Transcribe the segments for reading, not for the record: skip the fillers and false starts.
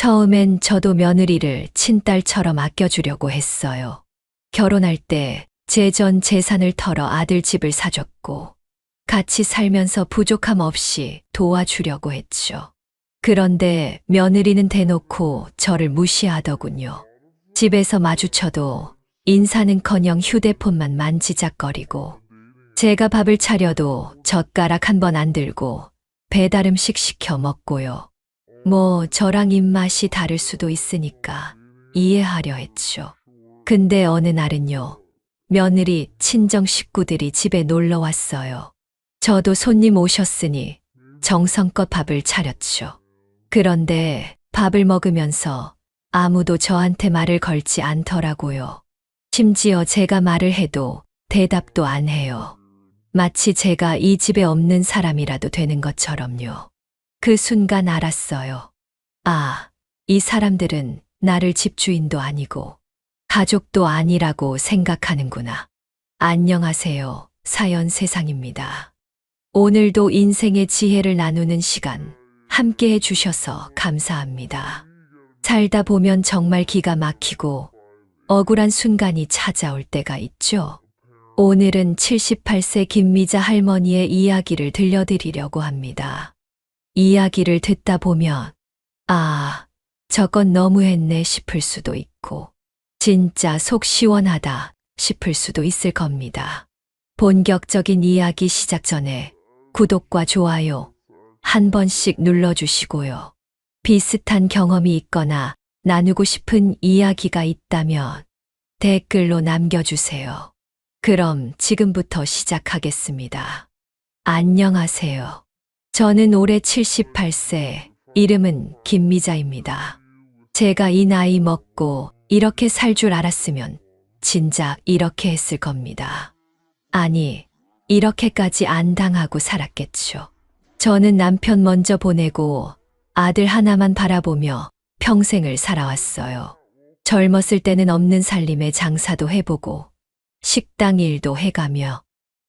처음엔 저도 며느리를 친딸처럼 아껴주려고 했어요. 결혼할 때 제 전 재산을 털어 아들 집을 사줬고 같이 살면서 부족함 없이 도와주려고 했죠. 그런데 며느리는 대놓고 저를 무시하더군요. 집에서 마주쳐도 인사는커녕 휴대폰만 만지작거리고 제가 밥을 차려도 젓가락 한 번 안 들고 배달 음식 시켜 먹고요. 뭐 저랑 입맛이 다를 수도 있으니까 이해하려 했죠. 근데 어느 날은요. 며느리 친정 식구들이 집에 놀러 왔어요. 저도 손님 오셨으니 정성껏 밥을 차렸죠. 그런데 밥을 먹으면서 아무도 저한테 말을 걸지 않더라고요. 심지어 제가 말을 해도 대답도 안 해요. 마치 제가 이 집에 없는 사람이라도 되는 것처럼요. 그 순간 알았어요. 아, 이 사람들은 나를 집주인도 아니고 가족도 아니라고 생각하는구나. 안녕하세요. 사연 세상입니다. 오늘도 인생의 지혜를 나누는 시간 함께 해주셔서 감사합니다. 살다 보면 정말 기가 막히고 억울한 순간이 찾아올 때가 있죠. 오늘은 78세 김미자 할머니의 이야기를 들려드리려고 합니다. 이야기를 듣다 보면 아, 저건 너무했네 싶을 수도 있고 진짜 속 시원하다 싶을 수도 있을 겁니다. 본격적인 이야기 시작 전에 구독과 좋아요 한 번씩 눌러주시고요. 비슷한 경험이 있거나 나누고 싶은 이야기가 있다면 댓글로 남겨주세요. 그럼 지금부터 시작하겠습니다. 안녕하세요. 저는 올해 78세, 이름은 김미자입니다. 제가 이 나이 먹고 이렇게 살 줄 알았으면 진작 이렇게 했을 겁니다. 아니, 이렇게까지 안 당하고 살았겠죠. 저는 남편 먼저 보내고 아들 하나만 바라보며 평생을 살아왔어요. 젊었을 때는 없는 살림에 장사도 해보고 식당 일도 해가며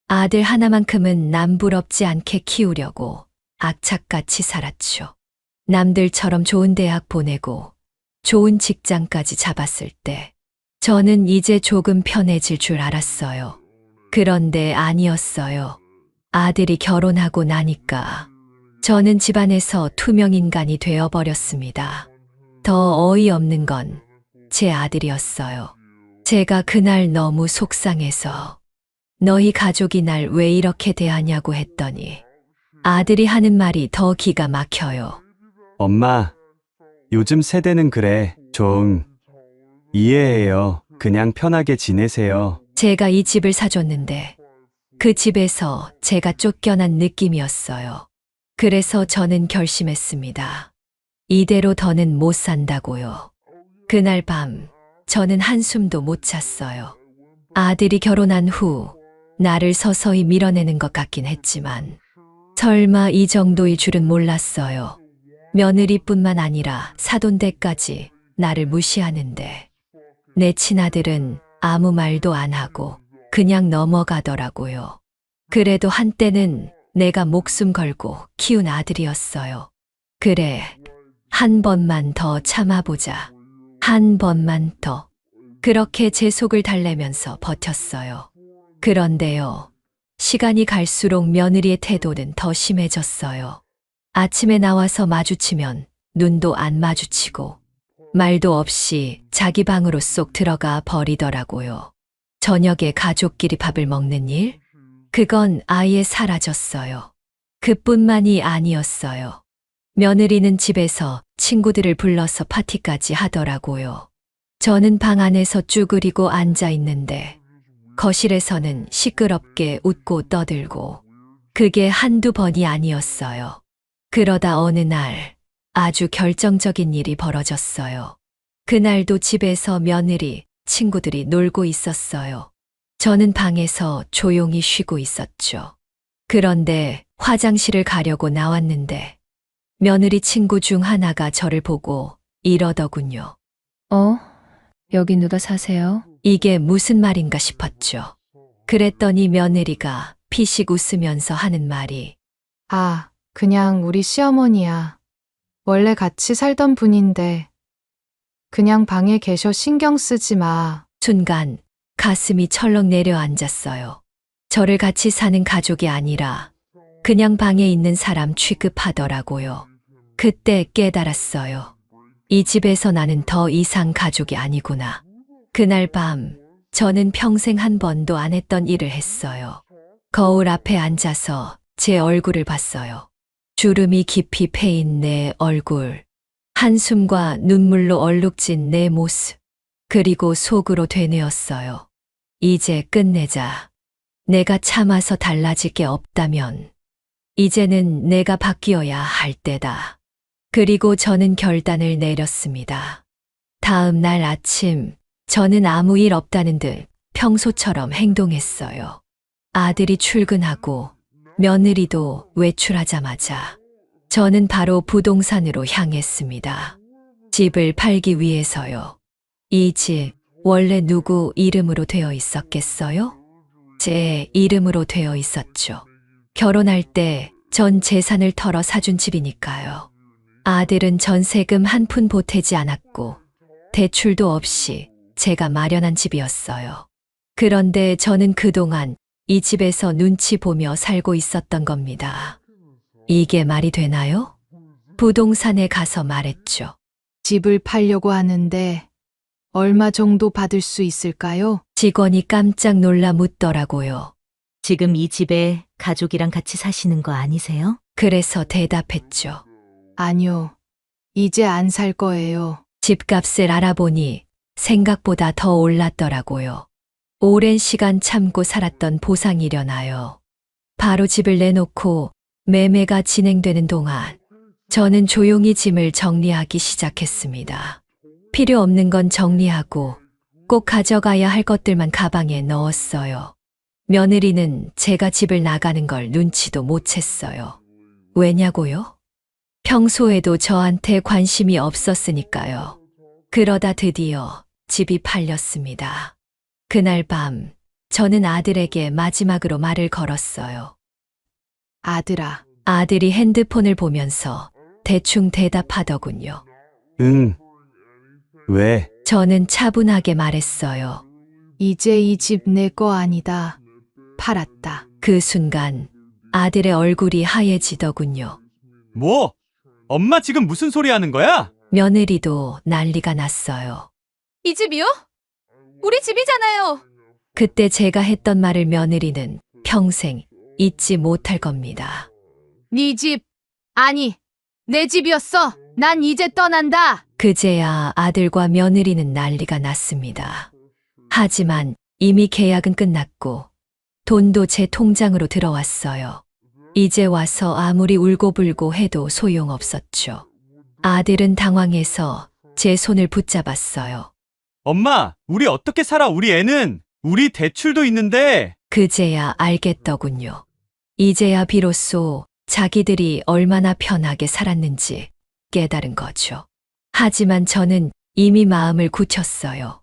아들 하나만큼은 남부럽지 않게 키우려고 악착같이 살았죠. 남들처럼 좋은 대학 보내고 좋은 직장까지 잡았을 때 저는 이제 조금 편해질 줄 알았어요. 그런데 아니었어요. 아들이 결혼하고 나니까 저는 집안에서 투명인간이 되어버렸습니다. 더 어이없는 건 제 아들이었어요. 제가 그날 너무 속상해서 너희 가족이 날 왜 이렇게 대하냐고 했더니 아들이 하는 말이 더 기가 막혀요. 엄마, 요즘 세대는 그래. 좀 이해해요. 그냥 편하게 지내세요. 제가 이 집을 사줬는데 그 집에서 제가 쫓겨난 느낌이었어요. 그래서 저는 결심했습니다. 이대로 더는 못 산다고요. 그날 밤 저는 한숨도 못 잤어요. 아들이 결혼한 후 나를 서서히 밀어내는 것 같긴 했지만 설마 이 정도일 줄은 몰랐어요. 며느리뿐만 아니라 사돈댁까지 나를 무시하는데 내 친아들은 아무 말도 안 하고 그냥 넘어가더라고요. 그래도 한때는 내가 목숨 걸고 키운 아들이었어요. 그래, 한 번만 더 참아보자. 한 번만 더. 그렇게 제 속을 달래면서 버텼어요. 그런데요, 시간이 갈수록 며느리의 태도는 더 심해졌어요. 아침에 나와서 마주치면 눈도 안 마주치고 말도 없이 자기 방으로 쏙 들어가 버리더라고요. 저녁에 가족끼리 밥을 먹는 일? 그건 아예 사라졌어요. 그뿐만이 아니었어요. 며느리는 집에서 친구들을 불러서 파티까지 하더라고요. 저는 방 안에서 쭈그리고 앉아 있는데 거실에서는 시끄럽게 웃고 떠들고 그게 한두 번이 아니었어요. 그러다 어느 날 아주 결정적인 일이 벌어졌어요. 그날도 집에서 며느리, 친구들이 놀고 있었어요. 저는 방에서 조용히 쉬고 있었죠. 그런데 화장실을 가려고 나왔는데 며느리 친구 중 하나가 저를 보고 이러더군요. 여기 누가 사세요? 이게 무슨 말인가 싶었죠. 그랬더니 며느리가 피식 웃으면서 하는 말이 그냥 우리 시어머니야. 원래 같이 살던 분인데 그냥 방에 계셔 신경 쓰지 마. 순간 가슴이 철렁 내려앉았어요. 저를 같이 사는 가족이 아니라 그냥 방에 있는 사람 취급하더라고요. 그때 깨달았어요. 이 집에서 나는 더 이상 가족이 아니구나. 그날 밤 저는 평생 한 번도 안 했던 일을 했어요. 거울 앞에 앉아서 제 얼굴을 봤어요. 주름이 깊이 패인 내 얼굴, 한숨과 눈물로 얼룩진 내 모습, 그리고 속으로 되뇌었어요. 이제 끝내자. 내가 참아서 달라질 게 없다면 이제는 내가 바뀌어야 할 때다. 그리고 저는 결단을 내렸습니다. 다음 날 아침 저는 아무 일 없다는 듯 평소처럼 행동했어요. 아들이 출근하고 며느리도 외출하자마자 저는 바로 부동산으로 향했습니다. 집을 팔기 위해서요. 이 집 원래 누구 이름으로 되어 있었겠어요? 제 이름으로 되어 있었죠. 결혼할 때 전 재산을 털어 사준 집이니까요. 아들은 전세금 한 푼 보태지 않았고 대출도 없이 제가 마련한 집이었어요. 그런데 저는 그동안 이 집에서 눈치 보며 살고 있었던 겁니다. 이게 말이 되나요? 부동산에 가서 말했죠. 집을 팔려고 하는데 얼마 정도 받을 수 있을까요? 직원이 깜짝 놀라 묻더라고요. 지금 이 집에 가족이랑 같이 사시는 거 아니세요? 그래서 대답했죠. 아니요. 이제 안 살 거예요. 집값을 알아보니 생각보다 더 올랐더라고요. 오랜 시간 참고 살았던 보상이려나요. 바로 집을 내놓고 매매가 진행되는 동안 저는 조용히 짐을 정리하기 시작했습니다. 필요 없는 건 정리하고 꼭 가져가야 할 것들만 가방에 넣었어요. 며느리는 제가 집을 나가는 걸 눈치도 못 챘어요. 왜냐고요? 평소에도 저한테 관심이 없었으니까요. 그러다 드디어 집이 팔렸습니다. 그날 밤 저는 아들에게 마지막으로 말을 걸었어요. 아들아, 아들이 핸드폰을 보면서 대충 대답하더군요. 응. 왜? 저는 차분하게 말했어요. 이제 이 집 내 거 아니다. 팔았다. 그 순간 아들의 얼굴이 하얘지더군요. 뭐? 엄마 지금 무슨 소리 하는 거야? 며느리도 난리가 났어요. 이 집이요? 우리 집이잖아요. 그때 제가 했던 말을 며느리는 평생 잊지 못할 겁니다. 네 집, 아니, 내 집이었어. 난 이제 떠난다. 그제야 아들과 며느리는 난리가 났습니다. 하지만 이미 계약은 끝났고 돈도 제 통장으로 들어왔어요. 이제 와서 아무리 울고불고 해도 소용없었죠. 아들은 당황해서 제 손을 붙잡았어요. 엄마, 우리 어떻게 살아? 우리 애는 우리 대출도 있는데. 그제야 알겠더군요. 이제야 비로소 자기들이 얼마나 편하게 살았는지 깨달은 거죠. 하지만 저는 이미 마음을 굳혔어요.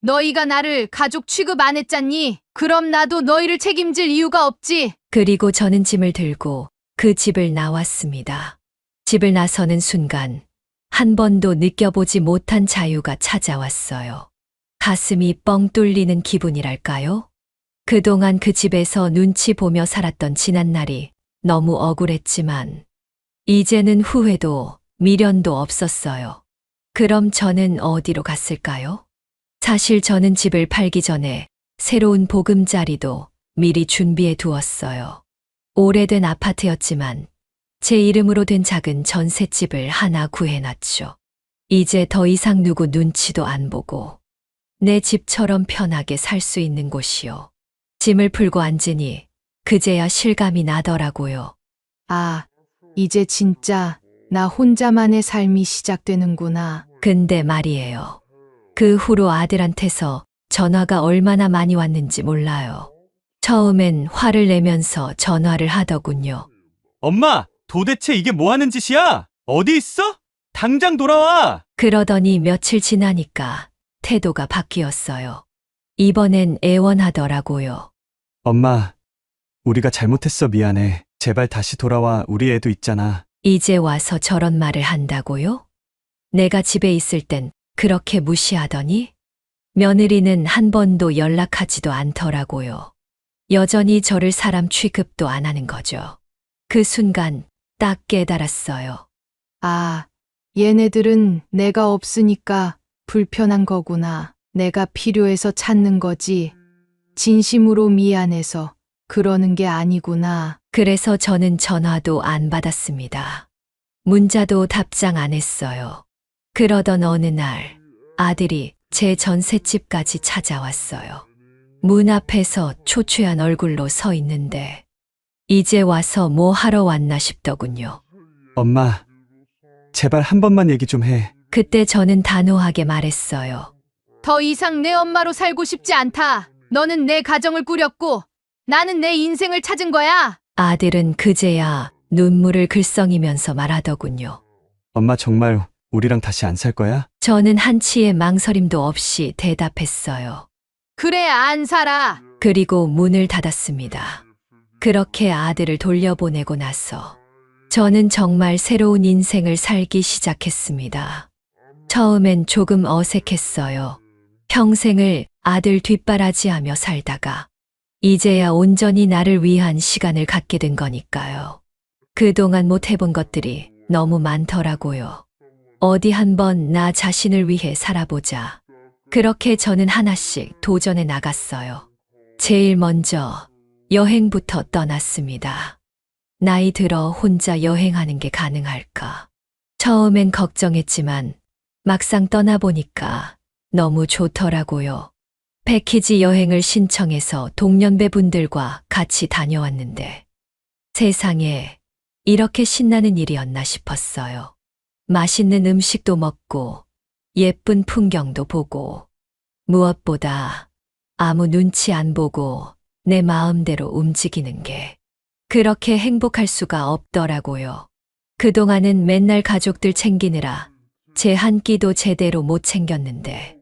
너희가 나를 가족 취급 안 했잖니? 그럼 나도 너희를 책임질 이유가 없지. 그리고 저는 짐을 들고 그 집을 나왔습니다. 집을 나서는 순간 한 번도 느껴보지 못한 자유가 찾아왔어요. 가슴이 뻥 뚫리는 기분이랄까요? 그동안 그 집에서 눈치 보며 살았던 지난날이 너무 억울했지만 이제는 후회도 미련도 없었어요. 그럼 저는 어디로 갔을까요? 사실 저는 집을 팔기 전에 새로운 보금자리도 미리 준비해 두었어요. 오래된 아파트였지만 제 이름으로 된 작은 전셋집을 하나 구해놨죠. 이제 더 이상 누구 눈치도 안 보고 내 집처럼 편하게 살 수 있는 곳이요. 짐을 풀고 앉으니 그제야 실감이 나더라고요. 아, 이제 진짜 나 혼자만의 삶이 시작되는구나. 근데 말이에요. 그 후로 아들한테서 전화가 얼마나 많이 왔는지 몰라요. 처음엔 화를 내면서 전화를 하더군요. 엄마, 도대체 이게 뭐 하는 짓이야? 어디 있어? 당장 돌아와! 그러더니 며칠 지나니까 태도가 바뀌었어요. 이번엔 애원하더라고요. 엄마, 우리가 잘못했어. 미안해. 제발 다시 돌아와. 우리 애도 있잖아. 이제 와서 저런 말을 한다고요? 내가 집에 있을 땐 그렇게 무시하더니 며느리는 한 번도 연락하지도 않더라고요. 여전히 저를 사람 취급도 안 하는 거죠. 그 순간 딱 깨달았어요. 아, 얘네들은 내가 없으니까 불편한 거구나. 내가 필요해서 찾는 거지. 진심으로 미안해서 그러는 게 아니구나. 그래서 저는 전화도 안 받았습니다. 문자도 답장 안 했어요. 그러던 어느 날 아들이 제 전셋집까지 찾아왔어요. 문 앞에서 초췌한 얼굴로 서 있는데 이제 와서 뭐 하러 왔나 싶더군요. 엄마, 제발 한 번만 얘기 좀 해. 그때 저는 단호하게 말했어요. 더 이상 내 엄마로 살고 싶지 않다. 너는 내 가정을 꾸렸고 나는 내 인생을 찾은 거야. 아들은 그제야 눈물을 글썽이면서 말하더군요. 엄마 정말 우리랑 다시 안 살 거야? 저는 한치의 망설임도 없이 대답했어요. 그래, 안 살아. 그리고 문을 닫았습니다. 그렇게 아들을 돌려보내고 나서 저는 정말 새로운 인생을 살기 시작했습니다. 처음엔 조금 어색했어요. 평생을 아들 뒷바라지하며 살다가 이제야 온전히 나를 위한 시간을 갖게 된 거니까요. 그동안 못 해본 것들이 너무 많더라고요. 어디 한번 나 자신을 위해 살아보자. 그렇게 저는 하나씩 도전해 나갔어요. 제일 먼저 여행부터 떠났습니다. 나이 들어 혼자 여행하는 게 가능할까? 처음엔 걱정했지만 막상 떠나보니까 너무 좋더라고요. 패키지 여행을 신청해서 동년배분들과 같이 다녀왔는데 세상에 이렇게 신나는 일이었나 싶었어요. 맛있는 음식도 먹고 예쁜 풍경도 보고 무엇보다 아무 눈치 안 보고 내 마음대로 움직이는 게 그렇게 행복할 수가 없더라고요. 그동안은 맨날 가족들 챙기느라 제 한 끼도 제대로 못 챙겼는데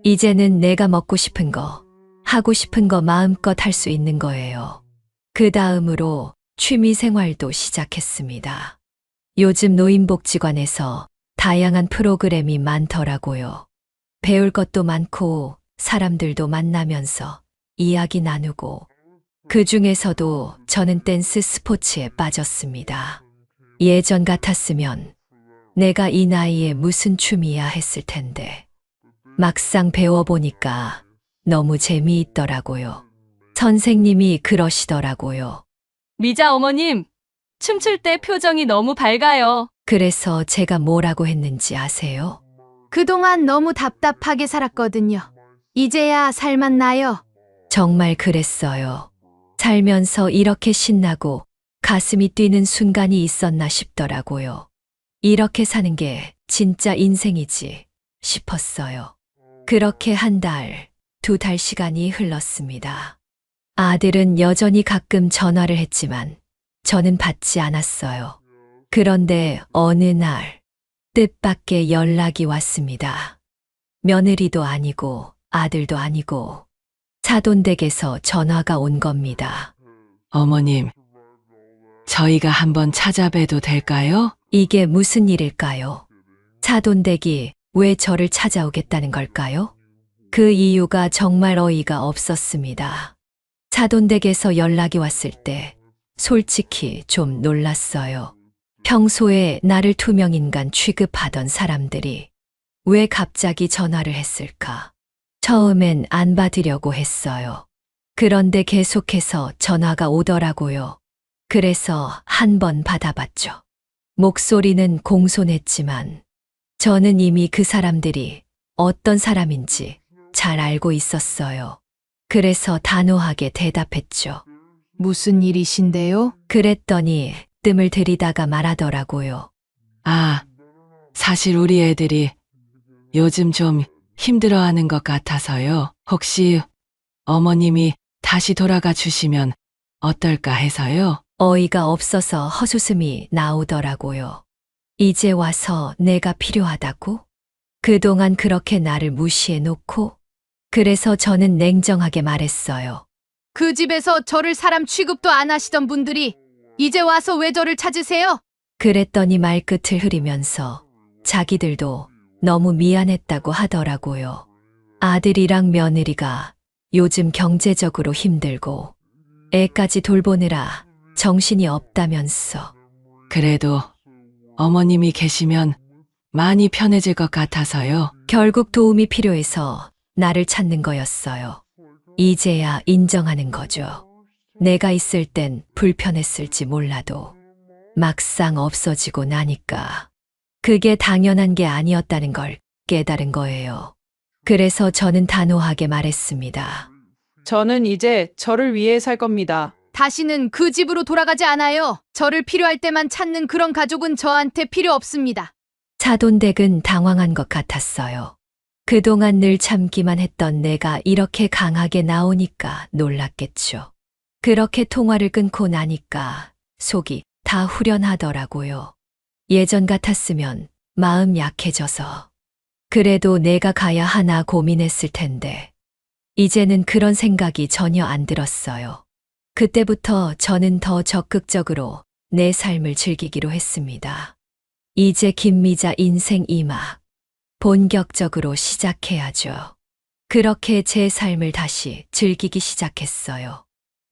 이제는 내가 먹고 싶은 거, 하고 싶은 거 마음껏 할 수 있는 거예요. 그 다음으로 취미 생활도 시작했습니다. 요즘 노인복지관에서 다양한 프로그램이 많더라고요. 배울 것도 많고 사람들도 만나면서 이야기 나누고 그 중에서도 저는 댄스 스포츠에 빠졌습니다. 예전 같았으면 내가 이 나이에 무슨 춤이야 했을 텐데 막상 배워보니까 너무 재미있더라고요. 선생님이 그러시더라고요. 미자 어머님, 춤출 때 표정이 너무 밝아요. 그래서 제가 뭐라고 했는지 아세요? 그동안 너무 답답하게 살았거든요. 이제야 살맛 나요. 정말 그랬어요. 살면서 이렇게 신나고 가슴이 뛰는 순간이 있었나 싶더라고요. 이렇게 사는 게 진짜 인생이지 싶었어요. 그렇게 한 달, 두 달 시간이 흘렀습니다. 아들은 여전히 가끔 전화를 했지만 저는 받지 않았어요. 그런데 어느 날 뜻밖의 연락이 왔습니다. 며느리도 아니고 아들도 아니고 사돈댁에서 전화가 온 겁니다. 어머님, 저희가 한번 찾아뵈도 될까요? 이게 무슨 일일까요? 사돈댁이 왜 저를 찾아오겠다는 걸까요? 그 이유가 정말 어이가 없었습니다. 사돈댁에서 연락이 왔을 때 솔직히 좀 놀랐어요. 평소에 나를 투명인간 취급하던 사람들이 왜 갑자기 전화를 했을까? 처음엔 안 받으려고 했어요. 그런데 계속해서 전화가 오더라고요. 그래서 한 번 받아봤죠. 목소리는 공손했지만 저는 이미 그 사람들이 어떤 사람인지 잘 알고 있었어요. 그래서 단호하게 대답했죠. 무슨 일이신데요? 그랬더니 뜸을 들이다가 말하더라고요. 아, 사실 우리 애들이 요즘 좀 힘들어하는 것 같아서요. 혹시 어머님이 다시 돌아가 주시면 어떨까 해서요. 어이가 없어서 헛웃음이 나오더라고요. 이제 와서 내가 필요하다고? 그동안 그렇게 나를 무시해 놓고? 그래서 저는 냉정하게 말했어요. 그 집에서 저를 사람 취급도 안 하시던 분들이 이제 와서 왜 저를 찾으세요? 그랬더니 말끝을 흐리면서 자기들도 너무 미안했다고 하더라고요. 아들이랑 며느리가 요즘 경제적으로 힘들고 애까지 돌보느라 정신이 없다면서. 그래도 어머님이 계시면 많이 편해질 것 같아서요. 결국 도움이 필요해서 나를 찾는 거였어요. 이제야 인정하는 거죠. 내가 있을 땐 불편했을지 몰라도 막상 없어지고 나니까 그게 당연한 게 아니었다는 걸 깨달은 거예요. 그래서 저는 단호하게 말했습니다. 저는 이제 저를 위해 살 겁니다. 다시는 그 집으로 돌아가지 않아요. 저를 필요할 때만 찾는 그런 가족은 저한테 필요 없습니다. 차돈댁은 당황한 것 같았어요. 그동안 늘 참기만 했던 내가 이렇게 강하게 나오니까 놀랐겠죠. 그렇게 통화를 끊고 나니까 속이 다 후련하더라고요. 예전 같았으면 마음 약해져서 그래도 내가 가야 하나 고민했을 텐데 이제는 그런 생각이 전혀 안 들었어요. 그때부터 저는 더 적극적으로 내 삶을 즐기기로 했습니다. 이제 김미자 인생 2막 본격적으로 시작해야죠. 그렇게 제 삶을 다시 즐기기 시작했어요.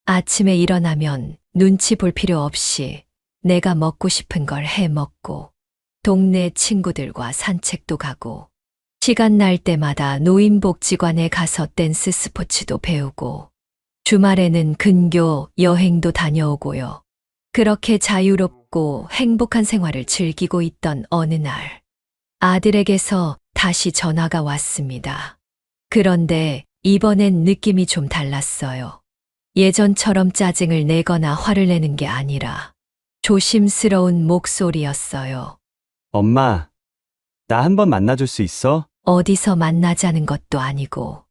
아침에 일어나면 눈치 볼 필요 없이 내가 먹고 싶은 걸 해 먹고 동네 친구들과 산책도 가고 시간 날 때마다 노인복지관에 가서 댄스 스포츠도 배우고 주말에는 근교 여행도 다녀오고요. 그렇게 자유롭고 행복한 생활을 즐기고 있던 어느 날 아들에게서 다시 전화가 왔습니다. 그런데 이번엔 느낌이 좀 달랐어요. 예전처럼 짜증을 내거나 화를 내는 게 아니라 조심스러운 목소리였어요. 엄마, 나 한번 만나줄 수 있어? 어디서 만나자는 것도 아니고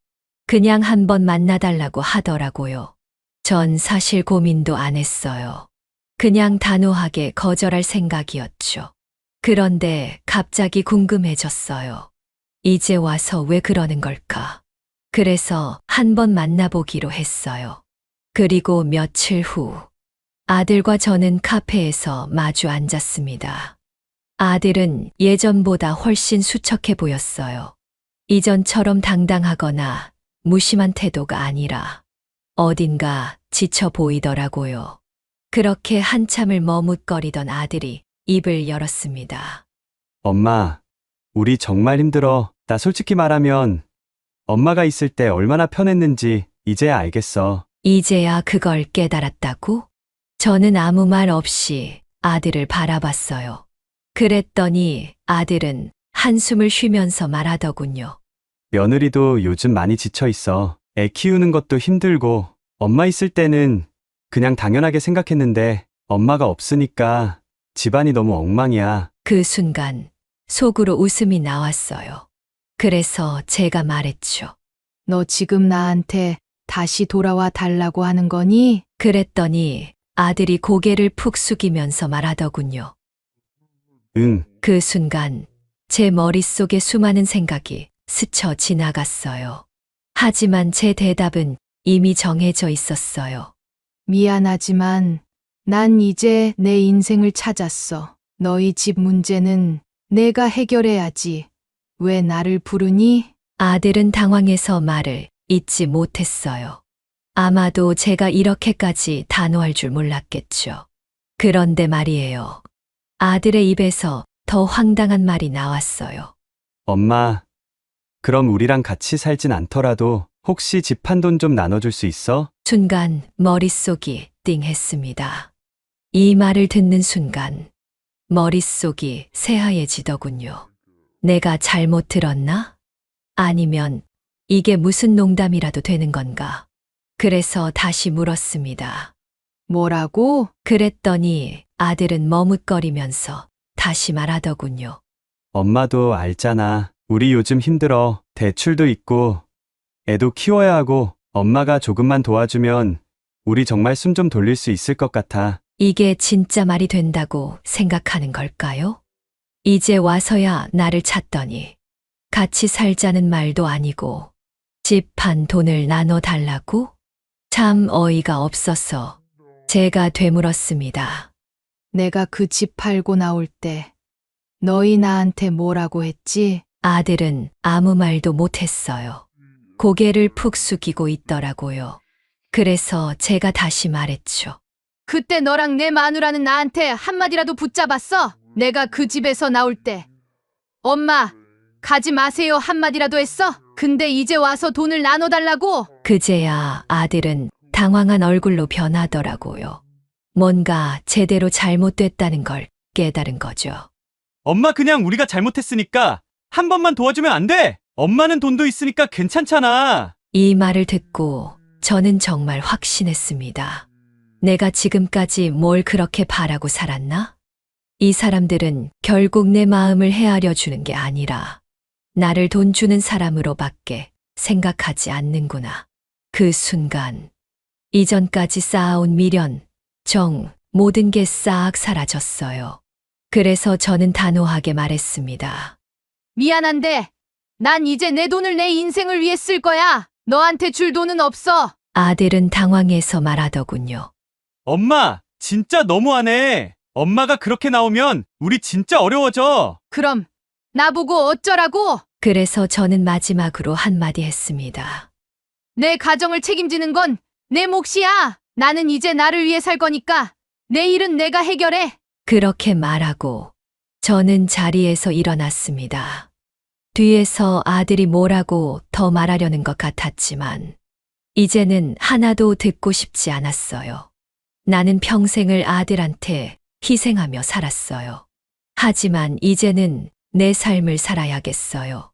그냥 한번 만나달라고 하더라고요. 전 사실 고민도 안 했어요. 그냥 단호하게 거절할 생각이었죠. 그런데 갑자기 궁금해졌어요. 이제 와서 왜 그러는 걸까? 그래서 한번 만나보기로 했어요. 그리고 며칠 후 아들과 저는 카페에서 마주 앉았습니다. 아들은 예전보다 훨씬 수척해 보였어요. 이전처럼 당당하거나 무심한 태도가 아니라 어딘가 지쳐 보이더라고요. 그렇게 한참을 머뭇거리던 아들이 입을 열었습니다. 엄마, 우리 정말 힘들어. 나 솔직히 말하면 엄마가 있을 때 얼마나 편했는지 이제야 알겠어. 이제야 그걸 깨달았다고? 저는 아무 말 없이 아들을 바라봤어요. 그랬더니 아들은 한숨을 쉬면서 말하더군요. 며느리도 요즘 많이 지쳐 있어. 애 키우는 것도 힘들고 엄마 있을 때는 그냥 당연하게 생각했는데 엄마가 없으니까 집안이 너무 엉망이야. 그 순간 속으로 웃음이 나왔어요. 그래서 제가 말했죠. 너 지금 나한테 다시 돌아와 달라고 하는 거니? 그랬더니 아들이 고개를 푹 숙이면서 말하더군요. 응, 그 순간 제 머릿속에 수많은 생각이 스쳐 지나갔어요. 하지만 제 대답은 이미 정해져 있었어요. 미안하지만 난 이제 내 인생을 찾았어. 너희 집 문제는 내가 해결해야지. 왜 나를 부르니? 아들은 당황해서 말을 잇지 못했어요. 아마도 제가 이렇게까지 단호할 줄 몰랐겠죠. 그런데 말이에요. 아들의 입에서 더 황당한 말이 나왔어요. 엄마, 그럼 우리랑 같이 살진 않더라도 혹시 집 한 돈 좀 나눠줄 수 있어? 순간 머릿속이 띵했습니다. 이 말을 듣는 순간 머릿속이 새하얘지더군요. 내가 잘못 들었나? 아니면 이게 무슨 농담이라도 되는 건가? 그래서 다시 물었습니다. 뭐라고? 그랬더니 아들은 머뭇거리면서 다시 말하더군요. 엄마도 알잖아. 우리 요즘 힘들어. 대출도 있고 애도 키워야 하고 엄마가 조금만 도와주면 우리 정말 숨 좀 돌릴 수 있을 것 같아. 이게 진짜 말이 된다고 생각하는 걸까요? 이제 와서야 나를 찾더니 같이 살자는 말도 아니고 집 한 돈을 나눠 달라고? 참 어이가 없어서 제가 되물었습니다. 내가 그 집 팔고 나올 때 너희 나한테 뭐라고 했지? 아들은 아무 말도 못했어요. 고개를 푹 숙이고 있더라고요. 그래서 제가 다시 말했죠. 그때 너랑 내 마누라는 나한테 한마디라도 붙잡았어? 내가 그 집에서 나올 때 엄마 가지 마세요 한마디라도 했어? 근데 이제 와서 돈을 나눠달라고? 그제야 아들은 당황한 얼굴로 변하더라고요. 뭔가 제대로 잘못됐다는 걸 깨달은 거죠. 엄마 그냥 우리가 잘못했으니까 한 번만 도와주면 안 돼? 엄마는 돈도 있으니까 괜찮잖아. 이 말을 듣고 저는 정말 확신했습니다. 내가 지금까지 뭘 그렇게 바라고 살았나? 이 사람들은 결국 내 마음을 헤아려 주는 게 아니라 나를 돈 주는 사람으로밖에 생각하지 않는구나. 그 순간 이전까지 쌓아온 미련, 정, 모든 게 싹 사라졌어요. 그래서 저는 단호하게 말했습니다. 미안한데 난 이제 내 돈을 내 인생을 위해 쓸 거야. 너한테 줄 돈은 없어. 아들은 당황해서 말하더군요. 엄마, 진짜 너무하네. 엄마가 그렇게 나오면 우리 진짜 어려워져. 그럼 나보고 어쩌라고? 그래서 저는 마지막으로 한마디 했습니다. 내 가정을 책임지는 건 내 몫이야. 나는 이제 나를 위해 살 거니까 내 일은 내가 해결해. 그렇게 말하고 저는 자리에서 일어났습니다. 뒤에서 아들이 뭐라고 더 말하려는 것 같았지만 이제는 하나도 듣고 싶지 않았어요. 나는 평생을 아들한테 희생하며 살았어요. 하지만 이제는 내 삶을 살아야겠어요.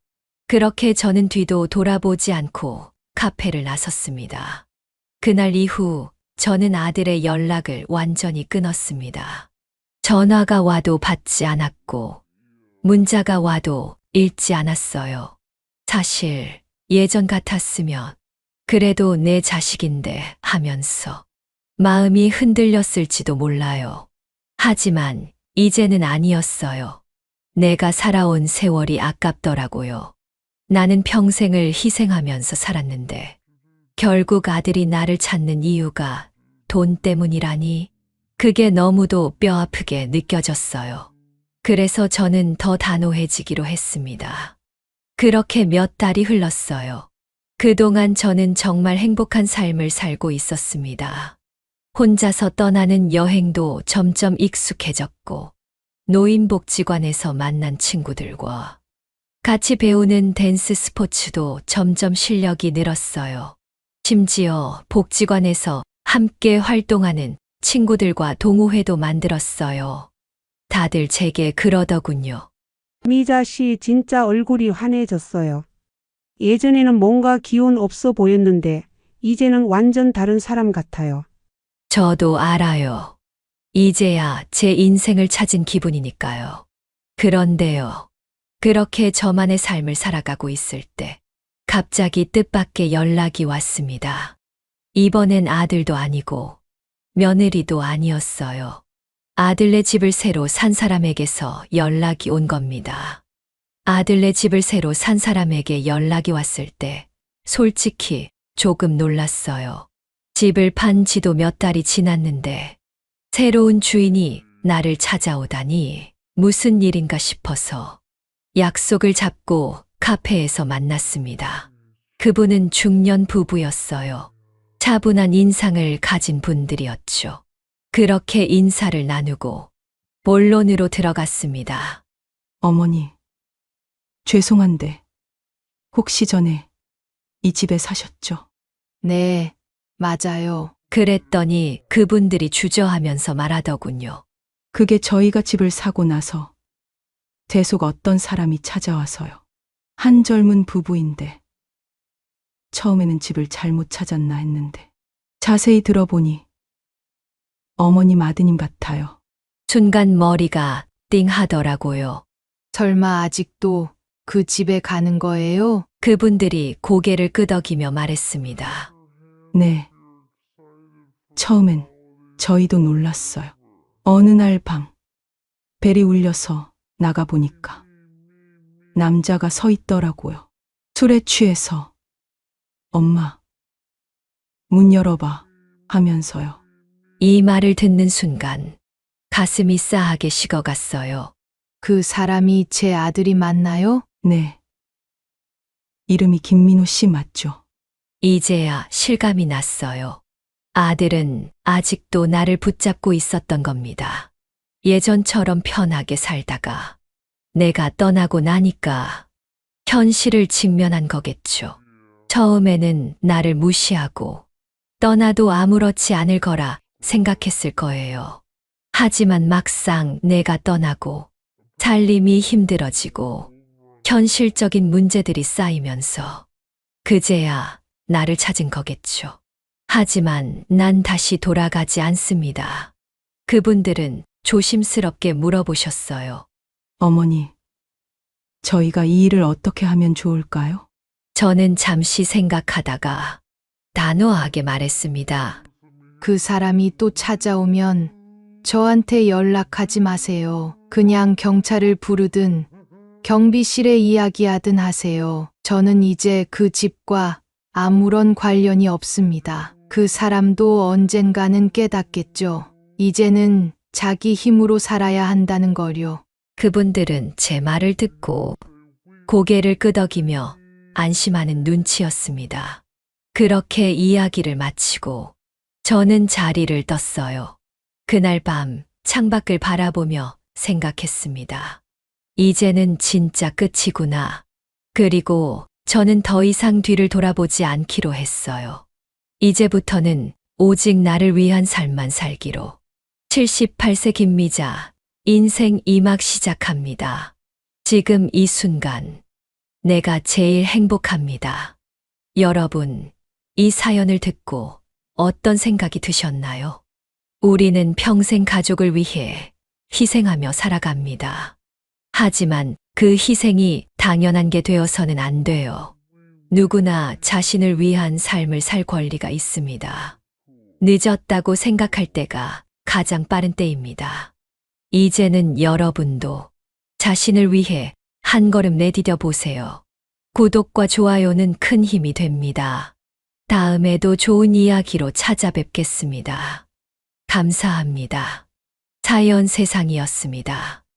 그렇게 저는 뒤도 돌아보지 않고 카페를 나섰습니다. 그날 이후 저는 아들의 연락을 완전히 끊었습니다. 전화가 와도 받지 않았고 문자가 와도 읽지 않았어요. 사실 예전 같았으면 그래도 내 자식인데 하면서 마음이 흔들렸을지도 몰라요. 하지만 이제는 아니었어요. 내가 살아온 세월이 아깝더라고요. 나는 평생을 희생하면서 살았는데 결국 아들이 나를 찾는 이유가 돈 때문이라니 그게 너무도 뼈아프게 느껴졌어요. 그래서 저는 더 단호해지기로 했습니다. 그렇게 몇 달이 흘렀어요. 그동안 저는 정말 행복한 삶을 살고 있었습니다. 혼자서 떠나는 여행도 점점 익숙해졌고 노인복지관에서 만난 친구들과 같이 배우는 댄스 스포츠도 점점 실력이 늘었어요. 심지어 복지관에서 함께 활동하는 친구들과 동호회도 만들었어요. 다들 제게 그러더군요. 미자 씨 진짜 얼굴이 환해졌어요. 예전에는 뭔가 기운 없어 보였는데 이제는 완전 다른 사람 같아요. 저도 알아요. 이제야 제 인생을 찾은 기분이니까요. 그런데요. 그렇게 저만의 삶을 살아가고 있을 때 갑자기 뜻밖의 연락이 왔습니다. 이번엔 아들도 아니고 며느리도 아니었어요. 아들네 집을 새로 산 사람에게서 연락이 온 겁니다. 아들네 집을 새로 산 사람에게 연락이 왔을 때 솔직히 조금 놀랐어요. 집을 판 지도 몇 달이 지났는데 새로운 주인이 나를 찾아오다니 무슨 일인가 싶어서 약속을 잡고 카페에서 만났습니다. 그분은 중년 부부였어요. 차분한 인상을 가진 분들이었죠. 그렇게 인사를 나누고 본론으로 들어갔습니다. 어머니, 죄송한데 혹시 전에 이 집에 사셨죠? 네, 맞아요. 그랬더니 그분들이 주저하면서 말하더군요. 그게 저희가 집을 사고 나서 대속 어떤 사람이 찾아와서요. 한 젊은 부부인데 처음에는 집을 잘못 찾았나 했는데 자세히 들어보니 어머님 아드님 같아요. 순간 머리가 띵 하더라고요. 설마 아직도 그 집에 가는 거예요? 그분들이 고개를 끄덕이며 말했습니다. 네. 처음엔 저희도 놀랐어요. 어느 날 밤 벨이 울려서 나가보니까 남자가 서 있더라고요. 술에 취해서 엄마, 문 열어봐 하면서요. 이 말을 듣는 순간 가슴이 싸하게 식어갔어요. 그 사람이 제 아들이 맞나요? 네. 이름이 김민호 씨 맞죠? 이제야 실감이 났어요. 아들은 아직도 나를 붙잡고 있었던 겁니다. 예전처럼 편하게 살다가 내가 떠나고 나니까 현실을 직면한 거겠죠. 처음에는 나를 무시하고 떠나도 아무렇지 않을 거라 생각했을 거예요. 하지만 막상 내가 떠나고 살림이 힘들어지고 현실적인 문제들이 쌓이면서 그제야 나를 찾은 거겠죠. 하지만 난 다시 돌아가지 않습니다. 그분들은 조심스럽게 물어보셨어요. 어머니, 저희가 이 일을 어떻게 하면 좋을까요? 저는 잠시 생각하다가 단호하게 말했습니다. 그 사람이 또 찾아오면 저한테 연락하지 마세요. 그냥 경찰을 부르든 경비실에 이야기하든 하세요. 저는 이제 그 집과 아무런 관련이 없습니다. 그 사람도 언젠가는 깨닫겠죠. 이제는 자기 힘으로 살아야 한다는 거요. 그분들은 제 말을 듣고 고개를 끄덕이며 안심하는 눈치였습니다. 그렇게 이야기를 마치고 저는 자리를 떴어요. 그날 밤 창밖을 바라보며 생각했습니다. 이제는 진짜 끝이구나. 그리고 저는 더 이상 뒤를 돌아보지 않기로 했어요. 이제부터는 오직 나를 위한 삶만 살기로. 78세 김미자, 인생 2막 시작합니다. 지금 이 순간, 내가 제일 행복합니다. 여러분, 이 사연을 듣고 어떤 생각이 드셨나요? 우리는 평생 가족을 위해 희생하며 살아갑니다. 하지만 그 희생이 당연한 게 되어서는 안 돼요. 누구나 자신을 위한 삶을 살 권리가 있습니다. 늦었다고 생각할 때가 가장 빠른 때입니다. 이제는 여러분도 자신을 위해 한 걸음 내디뎌 보세요. 구독과 좋아요는 큰 힘이 됩니다. 다음에도 좋은 이야기로 찾아뵙겠습니다. 감사합니다. 사연 세상이었습니다.